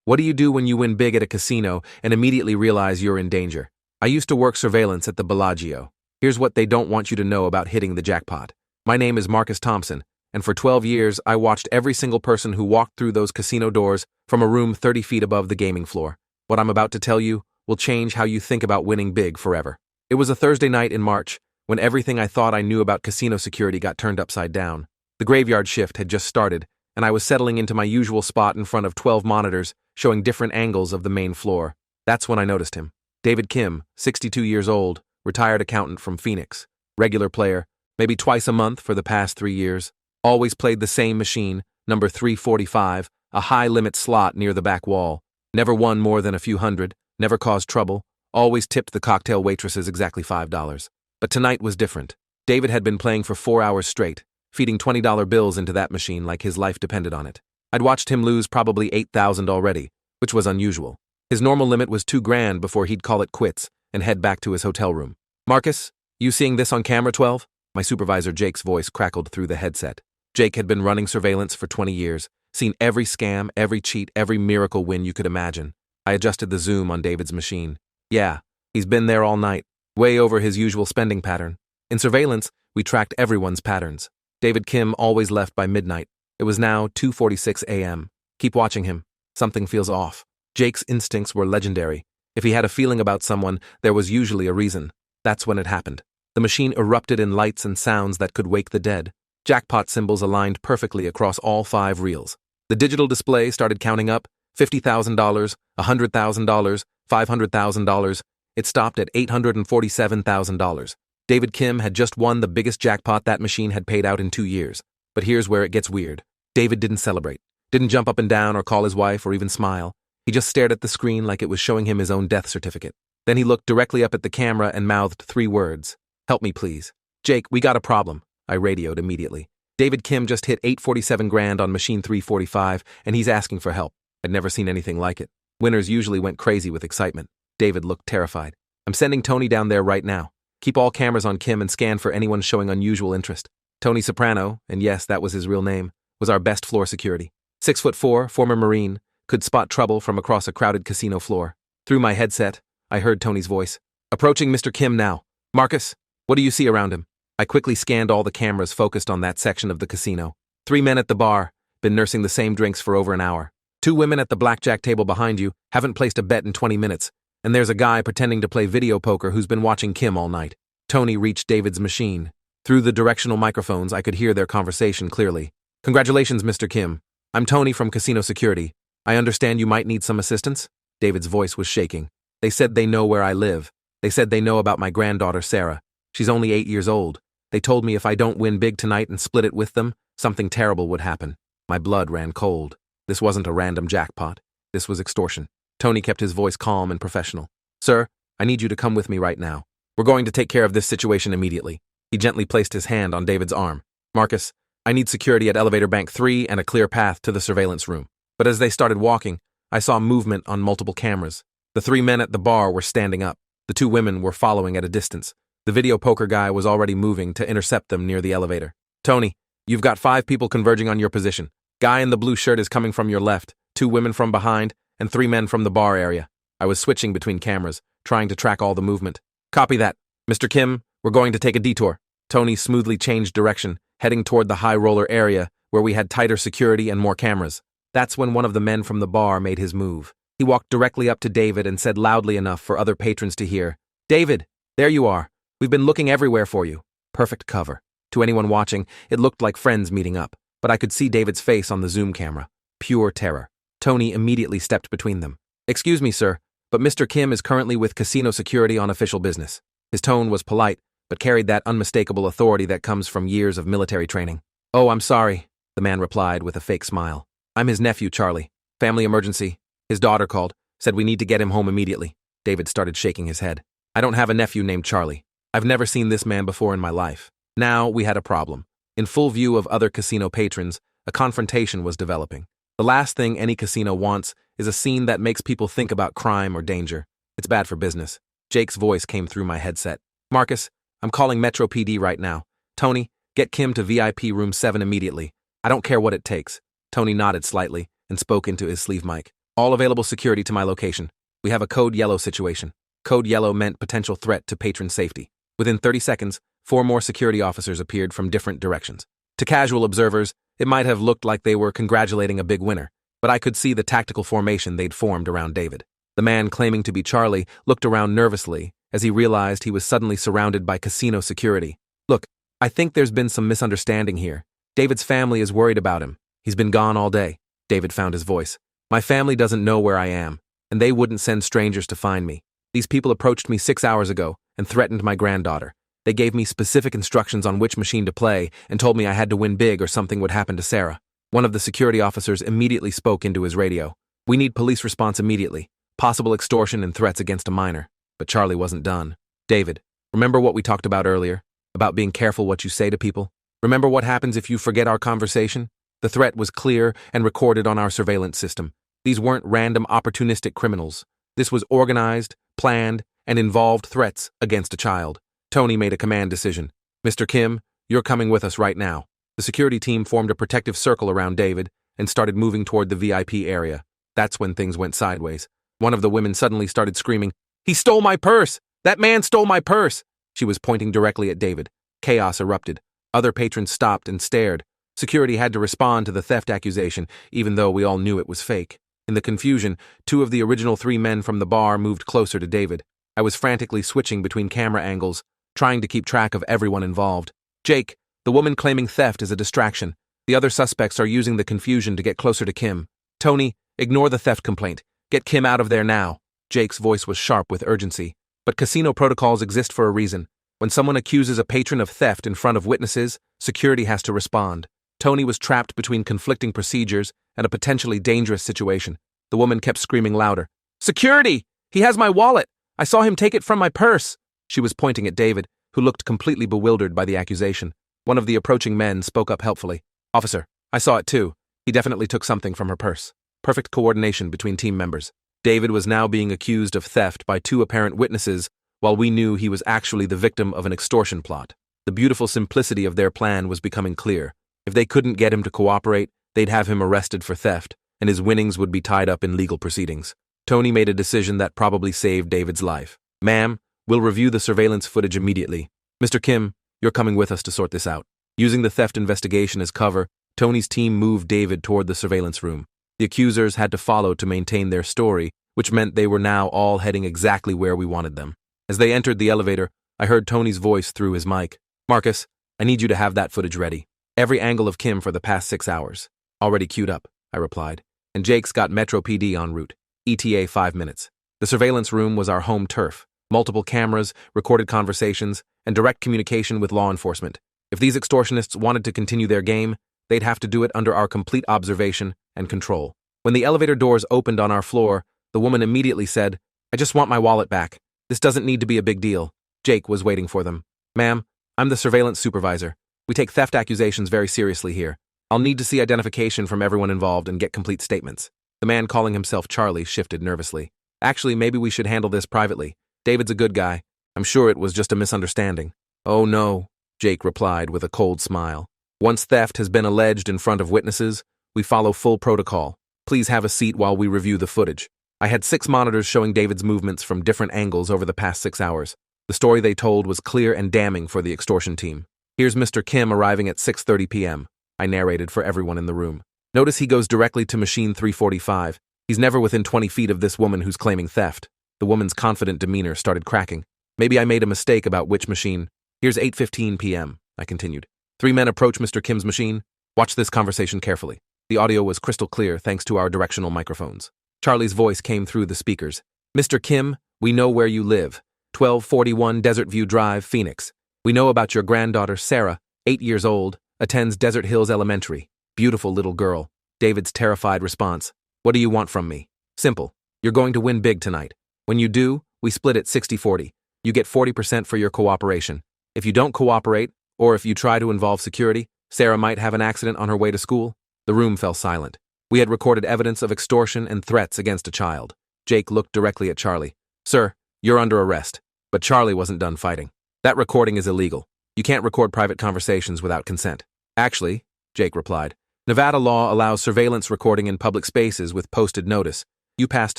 What do you do when you win big at a casino and immediately realize you're in danger? I used to work surveillance at the Bellagio. Here's what they don't want you to know about hitting the jackpot. My name is Marcus Thompson, and for 12 years I watched every single person who walked through those casino doors from a room 30 feet above the gaming floor. What I'm about to tell you will change how you think about winning big forever. It was a Thursday night in March, when everything I thought I knew about casino security got turned upside down. The graveyard shift had just started, and I was settling into my usual spot in front of 12 monitors showing different angles of the main floor. That's when I noticed him. David Kim, 62 years old, retired accountant from Phoenix. Regular player, maybe twice a month for the past 3 years. Always played the same machine, number 345, a high-limit slot near the back wall. Never won more than a few hundred, never caused trouble, always tipped the cocktail waitresses exactly $5. But tonight was different. David had been playing for 4 hours straight, feeding $20 bills into that machine like his life depended on it. I'd watched him lose probably $8,000 already, which was unusual. His normal limit was $2,000 before he'd call it quits and head back to his hotel room. Marcus, you seeing this on camera 12? My supervisor Jake's voice crackled through the headset. Jake had been running surveillance for 20 years, seen every scam, every cheat, every miracle win you could imagine. I adjusted the zoom on David's machine. Yeah, he's been there all night, way over his usual spending pattern. In surveillance, we tracked everyone's patterns. David Kim always left by midnight. It was now 2:46 a.m. Keep watching him. Something feels off. Jake's instincts were legendary. If he had a feeling about someone, there was usually a reason. That's when it happened. The machine erupted in lights and sounds that could wake the dead. Jackpot symbols aligned perfectly across all 5 reels. The digital display started counting up, $50,000, $100,000, $500,000. It stopped at $847,000. David Kim had just won the biggest jackpot that machine had paid out in 2 years. But here's where it gets weird. David didn't celebrate, didn't jump up and down or call his wife or even smile. He just stared at the screen like it was showing him his own death certificate. Then he looked directly up at the camera and mouthed 3 words. Help me, please. Jake, we got a problem, I radioed immediately. David Kim just hit $847,000 on machine 345, and he's asking for help. I'd never seen anything like it. Winners usually went crazy with excitement. David looked terrified. I'm sending Tony down there right now. Keep all cameras on Kim and scan for anyone showing unusual interest. Tony Soprano, and yes, that was his real name, was our best floor security. 6'4", former Marine, could spot trouble from across a crowded casino floor. Through my headset, I heard Tony's voice. Approaching Mr. Kim now. Marcus, what do you see around him? I quickly scanned all the cameras focused on that section of the casino. 3 men at the bar, been nursing the same drinks for over an hour. 2 women at the blackjack table behind you, haven't placed a bet in 20 minutes. And there's a guy pretending to play video poker who's been watching Kim all night. Tony reached David's machine. Through the directional microphones, I could hear their conversation clearly. Congratulations, Mr. Kim. I'm Tony from Casino Security. I understand you might need some assistance? David's voice was shaking. They said they know where I live. They said they know about my granddaughter, Sarah. She's only 8 years old. They told me if I don't win big tonight and split it with them, something terrible would happen. My blood ran cold. This wasn't a random jackpot. This was extortion. Tony kept his voice calm and professional. Sir, I need you to come with me right now. We're going to take care of this situation immediately. He gently placed his hand on David's arm. Marcus, I need security at elevator bank 3 and a clear path to the surveillance room. But as they started walking, I saw movement on multiple cameras. The 3 men at the bar were standing up. The 2 women were following at a distance. The video poker guy was already moving to intercept them near the elevator. Tony, you've got 5 people converging on your position. Guy in the blue shirt is coming from your left, 2 women from behind, and 3 men from the bar area. I was switching between cameras, trying to track all the movement. Copy that. Mr. Kim, we're going to take a detour. Tony smoothly changed direction, heading toward the high roller area where we had tighter security and more cameras. That's when one of the men from the bar made his move. He walked directly up to David and said loudly enough for other patrons to hear, David, there you are. We've been looking everywhere for you. Perfect cover. To anyone watching, it looked like friends meeting up, but I could see David's face on the zoom camera. Pure terror. Tony immediately stepped between them. Excuse me, sir, but Mr. Kim is currently with Casino Security on official business. His tone was polite, but carried that unmistakable authority that comes from years of military training. Oh, I'm sorry, the man replied with a fake smile. I'm his nephew, Charlie. Family emergency. His daughter called, said we need to get him home immediately. David started shaking his head. I don't have a nephew named Charlie. I've never seen this man before in my life. Now we had a problem. In full view of other casino patrons, a confrontation was developing. The last thing any casino wants is a scene that makes people think about crime or danger. It's bad for business. Jake's voice came through my headset. Marcus, I'm calling Metro PD right now. Tony, get Kim to VIP room 7 immediately. I don't care what it takes. Tony nodded slightly and spoke into his sleeve mic. All available security to my location. We have a code yellow situation. Code yellow meant potential threat to patron safety. Within 30 seconds, 4 more security officers appeared from different directions. To casual observers, it might have looked like they were congratulating a big winner, but I could see the tactical formation they'd formed around David. The man claiming to be Charlie looked around nervously as he realized he was suddenly surrounded by casino security. Look, I think there's been some misunderstanding here. David's family is worried about him. He's been gone all day. David found his voice. My family doesn't know where I am, and they wouldn't send strangers to find me. These people approached me 6 hours ago and threatened my granddaughter. They gave me specific instructions on which machine to play and told me I had to win big or something would happen to Sarah. One of the security officers immediately spoke into his radio. We need police response immediately. Possible extortion and threats against a minor. But Charlie wasn't done. David, remember what we talked about earlier? About being careful what you say to people? Remember what happens if you forget our conversation? The threat was clear and recorded on our surveillance system. These weren't random opportunistic criminals. This was organized, planned, and involved threats against a child. Tony made a command decision. Mr. Kim, you're coming with us right now. The security team formed a protective circle around David and started moving toward the VIP area. That's when things went sideways. One of the women suddenly started screaming, "He stole my purse! That man stole my purse!" She was pointing directly at David. Chaos erupted. Other patrons stopped and stared. Security had to respond to the theft accusation, even though we all knew it was fake. In the confusion, 2 of the original 3 men from the bar moved closer to David. I was frantically switching between camera angles, trying to keep track of everyone involved. Jake, the woman claiming theft is a distraction. The other suspects are using the confusion to get closer to Kim. Tony, ignore the theft complaint. Get Kim out of there now. Jake's voice was sharp with urgency. But casino protocols exist for a reason. When someone accuses a patron of theft in front of witnesses, security has to respond. Tony was trapped between conflicting procedures and a potentially dangerous situation. The woman kept screaming louder. "Security! He has my wallet! I saw him take it from my purse!" She was pointing at David, who looked completely bewildered by the accusation. One of the approaching men spoke up helpfully. "Officer, I saw it too. He definitely took something from her purse." Perfect coordination between team members. David was now being accused of theft by 2 apparent witnesses, while we knew he was actually the victim of an extortion plot. The beautiful simplicity of their plan was becoming clear. If they couldn't get him to cooperate, they'd have him arrested for theft, and his winnings would be tied up in legal proceedings. Tony made a decision that probably saved David's life. "Ma'am, we'll review the surveillance footage immediately. Mr. Kim, you're coming with us to sort this out." Using the theft investigation as cover, Tony's team moved David toward the surveillance room. The accusers had to follow to maintain their story, which meant they were now all heading exactly where we wanted them. As they entered the elevator, I heard Tony's voice through his mic. "Marcus, I need you to have that footage ready. Every angle of Kim for the past 6 hours." "Already queued up," I replied. "And Jake's got Metro PD en route. ETA 5 minutes." The surveillance room was our home turf. Multiple cameras, recorded conversations, and direct communication with law enforcement. If these extortionists wanted to continue their game, they'd have to do it under our complete observation and control. When the elevator doors opened on our floor, the woman immediately said, "I just want my wallet back. This doesn't need to be a big deal." Jake was waiting for them. "Ma'am, I'm the surveillance supervisor. We take theft accusations very seriously here. I'll need to see identification from everyone involved and get complete statements." The man calling himself Charlie shifted nervously. "Actually, maybe we should handle this privately. David's a good guy. I'm sure it was just a misunderstanding." "Oh no," Jake replied with a cold smile. "Once theft has been alleged in front of witnesses, we follow full protocol. Please have a seat while we review the footage." I had 6 monitors showing David's movements from different angles over the past 6 hours. The story they told was clear and damning for the extortion team. "Here's Mr. Kim arriving at 6:30 p.m., I narrated for everyone in the room. "Notice he goes directly to machine 345. He's never within 20 feet of this woman who's claiming theft." The woman's confident demeanor started cracking. "Maybe I made a mistake about which machine. Here's 8:15 p.m., I continued. 3 men approach Mr. Kim's machine. Watch this conversation carefully." The audio was crystal clear thanks to our directional microphones. Charlie's voice came through the speakers. "Mr. Kim, we know where you live. 1241 Desert View Drive, Phoenix. We know about your granddaughter, Sarah, 8 years old, attends Desert Hills Elementary. Beautiful little girl." David's terrified response. "What do you want from me?" "Simple. You're going to win big tonight. When you do, we split it 60-40. You get 40% for your cooperation. If you don't cooperate, or if you try to involve security, Sarah might have an accident on her way to school." The room fell silent. We had recorded evidence of extortion and threats against a child. Jake looked directly at Charlie. "Sir, you're under arrest." But Charlie wasn't done fighting. "That recording is illegal. You can't record private conversations without consent." "Actually," Jake replied, "Nevada law allows surveillance recording in public spaces with posted notice. You passed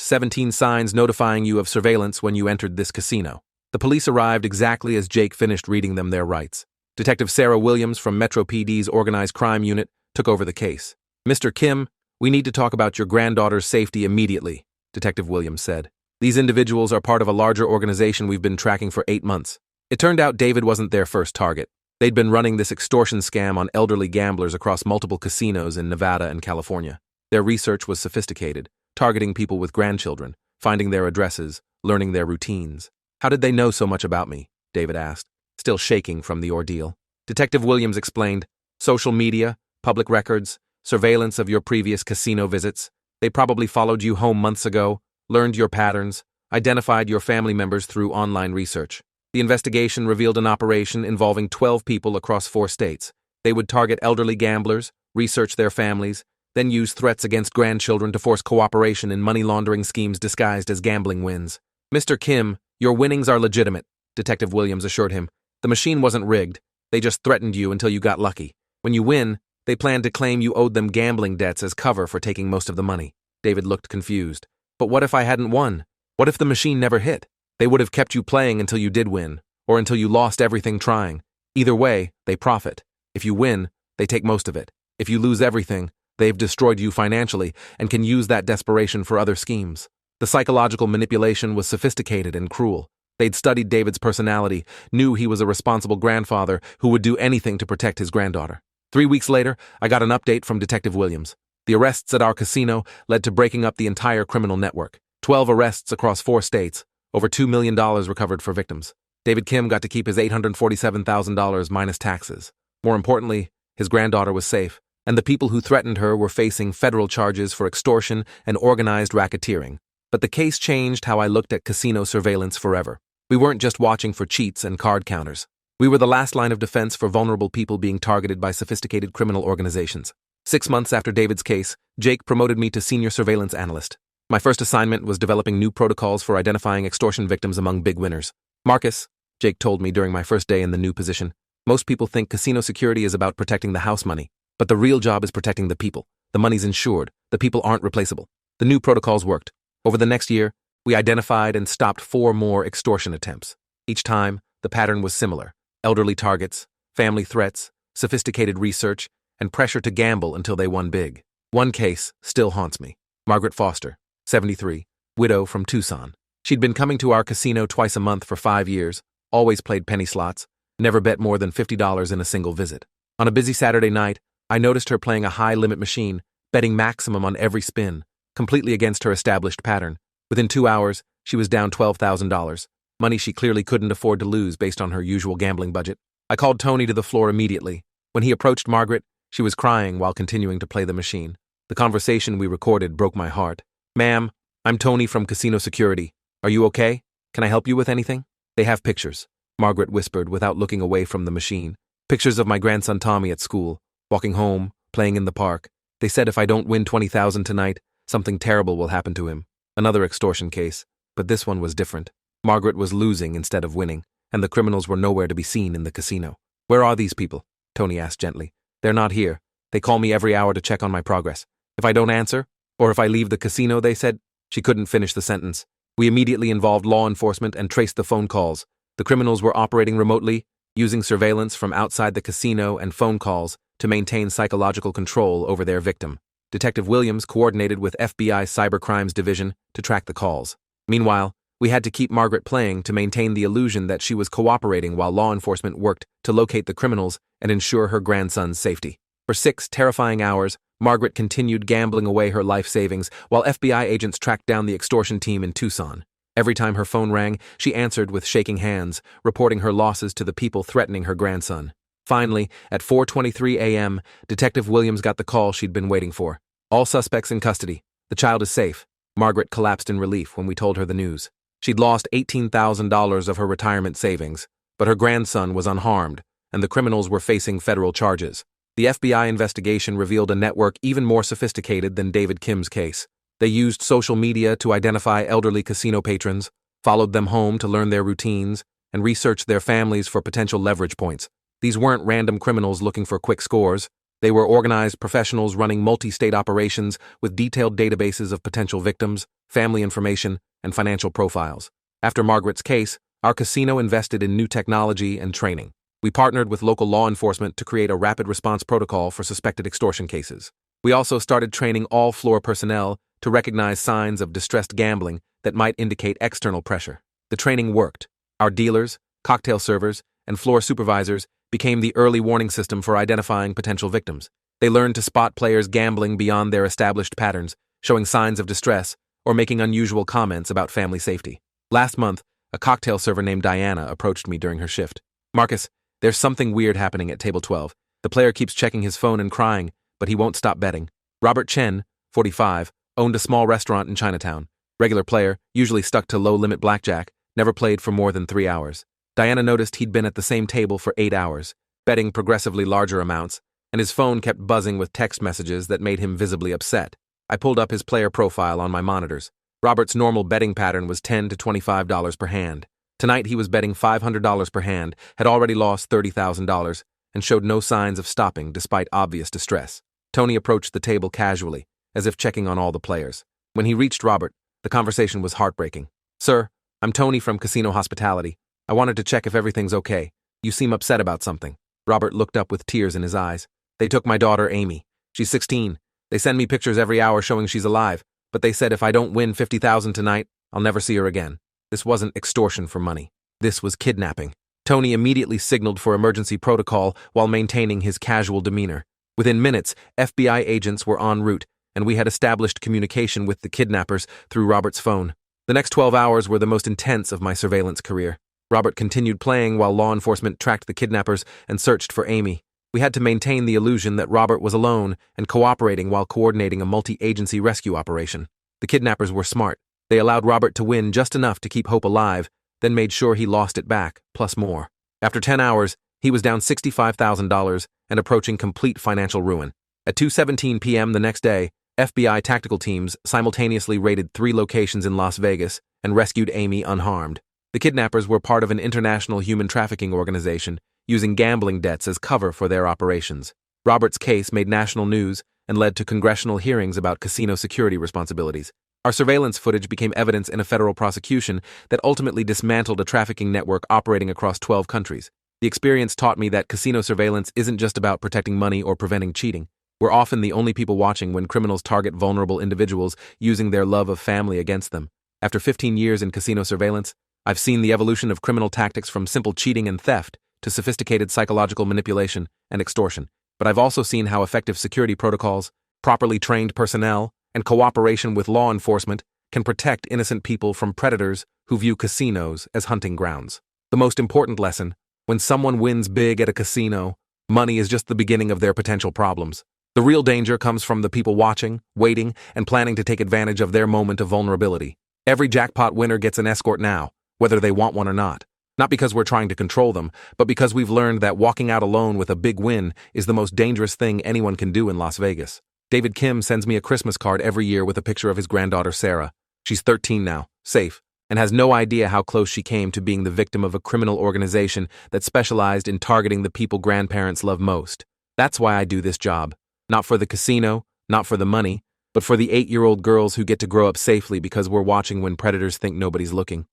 17 signs notifying you of surveillance when you entered this casino. The police arrived exactly as Jake finished reading them their rights. Detective Sarah Williams from Metro PD's Organized Crime Unit took over the case. Mr. Kim, we need to talk about your granddaughter's safety immediately, Detective Williams said. These individuals are part of a larger organization we've been tracking for 8 months. It turned out David wasn't their first target. They'd been running this extortion scam on elderly gamblers across multiple casinos in Nevada and California. Their research was sophisticated, targeting people with grandchildren, finding their addresses, learning their routines. How did they know so much about me? David asked, still shaking from the ordeal. Detective Williams explained, social media, public records, surveillance of your previous casino visits. They probably followed you home months ago, learned your patterns, identified your family members through online research. The investigation revealed an operation involving 12 people across 4 states. They would target elderly gamblers, research their families, then use threats against grandchildren to force cooperation in money laundering schemes disguised as gambling wins. Mr. Kim, your winnings are legitimate, Detective Williams assured him. The machine wasn't rigged. They just threatened you until you got lucky. When you win, they planned to claim you owed them gambling debts as cover for taking most of the money. David looked confused. But what if I hadn't won? What if the machine never hit? They would have kept you playing until you did win, or until you lost everything trying. Either way, they profit. If you win, they take most of it. If you lose everything, they've destroyed you financially and can use that desperation for other schemes. The psychological manipulation was sophisticated and cruel. They'd studied David's personality, knew he was a responsible grandfather who would do anything to protect his granddaughter. 3 weeks later, I got an update from Detective Williams. The arrests at our casino led to breaking up the entire criminal network. 12 arrests across 4 states, over $2 million recovered for victims. David Kim got to keep his $847,000 minus taxes. More importantly, his granddaughter was safe, and the people who threatened her were facing federal charges for extortion and organized racketeering. But the case changed how I looked at casino surveillance forever. We weren't just watching for cheats and card counters. We were the last line of defense for vulnerable people being targeted by sophisticated criminal organizations. 6 months after David's case, Jake promoted me to senior surveillance analyst. My first assignment was developing new protocols for identifying extortion victims among big winners. Marcus, Jake told me during my first day in the new position, most people think casino security is about protecting the house money, but the real job is protecting the people. The money's insured. The people aren't replaceable. The new protocols worked. Over the next year, we identified and stopped 4 more extortion attempts. Each time, the pattern was similar. Elderly targets, family threats, sophisticated research, and pressure to gamble until they won big. One case still haunts me. Margaret Foster, 73, widow from Tucson. She'd been coming to our casino twice a month for 5 years, always played penny slots, never bet more than $50 in a single visit. On a busy Saturday night, I noticed her playing a high-limit machine, betting maximum on every spin, completely against her established pattern. Within 2 hours, she was down $12,000, money she clearly couldn't afford to lose based on her usual gambling budget. I called Tony to the floor immediately. When he approached Margaret, she was crying while continuing to play the machine. The conversation we recorded broke my heart. "Ma'am, I'm Tony from Casino Security. Are you okay? Can I help you with anything?" "They have pictures," Margaret whispered without looking away from the machine. "Pictures of my grandson Tommy at school, walking home, playing in the park. They said if I don't win $20,000 tonight, something terrible will happen to him." Another extortion case, but this one was different. Margaret was losing instead of winning, and the criminals were nowhere to be seen in the casino. "Where are these people?" Tony asked gently. "They're not here. They call me every hour to check on my progress. If I don't answer, or if I leave the casino, they said." She couldn't finish the sentence. We immediately involved law enforcement and traced the phone calls. The criminals were operating remotely, using surveillance from outside the casino and phone calls to maintain psychological control over their victim. Detective Williams coordinated with FBI Cybercrimes Division to track the calls. Meanwhile, we had to keep Margaret playing to maintain the illusion that she was cooperating while law enforcement worked to locate the criminals and ensure her grandson's safety. For 6 terrifying hours, Margaret continued gambling away her life savings while FBI agents tracked down the extortion team in Tucson. Every time her phone rang, she answered with shaking hands, reporting her losses to the people threatening her grandson. Finally, at 4:23 a.m., Detective Williams got the call she'd been waiting for. "All suspects in custody. The child is safe." Margaret collapsed in relief when we told her the news. She'd lost $18,000 of her retirement savings, but her grandson was unharmed, and the criminals were facing federal charges. The FBI investigation revealed a network even more sophisticated than David Kim's case. They used social media to identify elderly casino patrons, followed them home to learn their routines, and researched their families for potential leverage points. These weren't random criminals looking for quick scores. They were organized professionals running multi-state operations with detailed databases of potential victims, family information, and financial profiles. After Margaret's case, our casino invested in new technology and training. We partnered with local law enforcement to create a rapid response protocol for suspected extortion cases. We also started training all floor personnel to recognize signs of distressed gambling that might indicate external pressure. The training worked. Our dealers, cocktail servers, and floor supervisors became the early warning system for identifying potential victims. They learned to spot players gambling beyond their established patterns, showing signs of distress, or making unusual comments about family safety. Last month, a cocktail server named Diana approached me during her shift. "Marcus, there's something weird happening at table 12. The player keeps checking his phone and crying, but he won't stop betting." Robert Chen, 45, owned a small restaurant in Chinatown. Regular player, usually stuck to low-limit blackjack, never played for more than 3 hours. Diana noticed he'd been at the same table for 8 hours, betting progressively larger amounts, and his phone kept buzzing with text messages that made him visibly upset. I pulled up his player profile on my monitors. Robert's normal betting pattern was $10 to $25 per hand. Tonight he was betting $500 per hand, had already lost $30,000, and showed no signs of stopping despite obvious distress. Tony approached the table casually, as if checking on all the players. When he reached Robert, the conversation was heartbreaking. "Sir, I'm Tony from Casino Hospitality. I wanted to check if everything's okay. You seem upset about something." Robert looked up with tears in his eyes. "They took my daughter, Amy. She's 16. They send me pictures every hour showing she's alive, but they said if I don't win $50,000 tonight, I'll never see her again." This wasn't extortion for money. This was kidnapping. Tony immediately signaled for emergency protocol while maintaining his casual demeanor. Within minutes, FBI agents were en route, and we had established communication with the kidnappers through Robert's phone. The next 12 hours were the most intense of my surveillance career. Robert continued playing while law enforcement tracked the kidnappers and searched for Amy. We had to maintain the illusion that Robert was alone and cooperating while coordinating a multi-agency rescue operation. The kidnappers were smart. They allowed Robert to win just enough to keep hope alive, then made sure he lost it back, plus more. After 10 hours, he was down $65,000 and approaching complete financial ruin. At 2:17 p.m. the next day, FBI tactical teams simultaneously raided 3 locations in Las Vegas and rescued Amy unharmed. The kidnappers were part of an international human trafficking organization, using gambling debts as cover for their operations. Robert's case made national news and led to congressional hearings about casino security responsibilities. Our surveillance footage became evidence in a federal prosecution that ultimately dismantled a trafficking network operating across 12 countries. The experience taught me that casino surveillance isn't just about protecting money or preventing cheating. We're often the only people watching when criminals target vulnerable individuals using their love of family against them. After 15 years in casino surveillance, I've seen the evolution of criminal tactics from simple cheating and theft to sophisticated psychological manipulation and extortion. But I've also seen how effective security protocols, properly trained personnel, and cooperation with law enforcement can protect innocent people from predators who view casinos as hunting grounds. The most important lesson: when someone wins big at a casino, money is just the beginning of their potential problems. The real danger comes from the people watching, waiting, and planning to take advantage of their moment of vulnerability. Every jackpot winner gets an escort now, whether they want one or not. Not because we're trying to control them, but because we've learned that walking out alone with a big win is the most dangerous thing anyone can do in Las Vegas. David Kim sends me a Christmas card every year with a picture of his granddaughter Sarah. She's 13 now, safe, and has no idea how close she came to being the victim of a criminal organization that specialized in targeting the people grandparents love most. That's why I do this job. Not for the casino, not for the money, but for the 8-year-old girls who get to grow up safely because we're watching when predators think nobody's looking.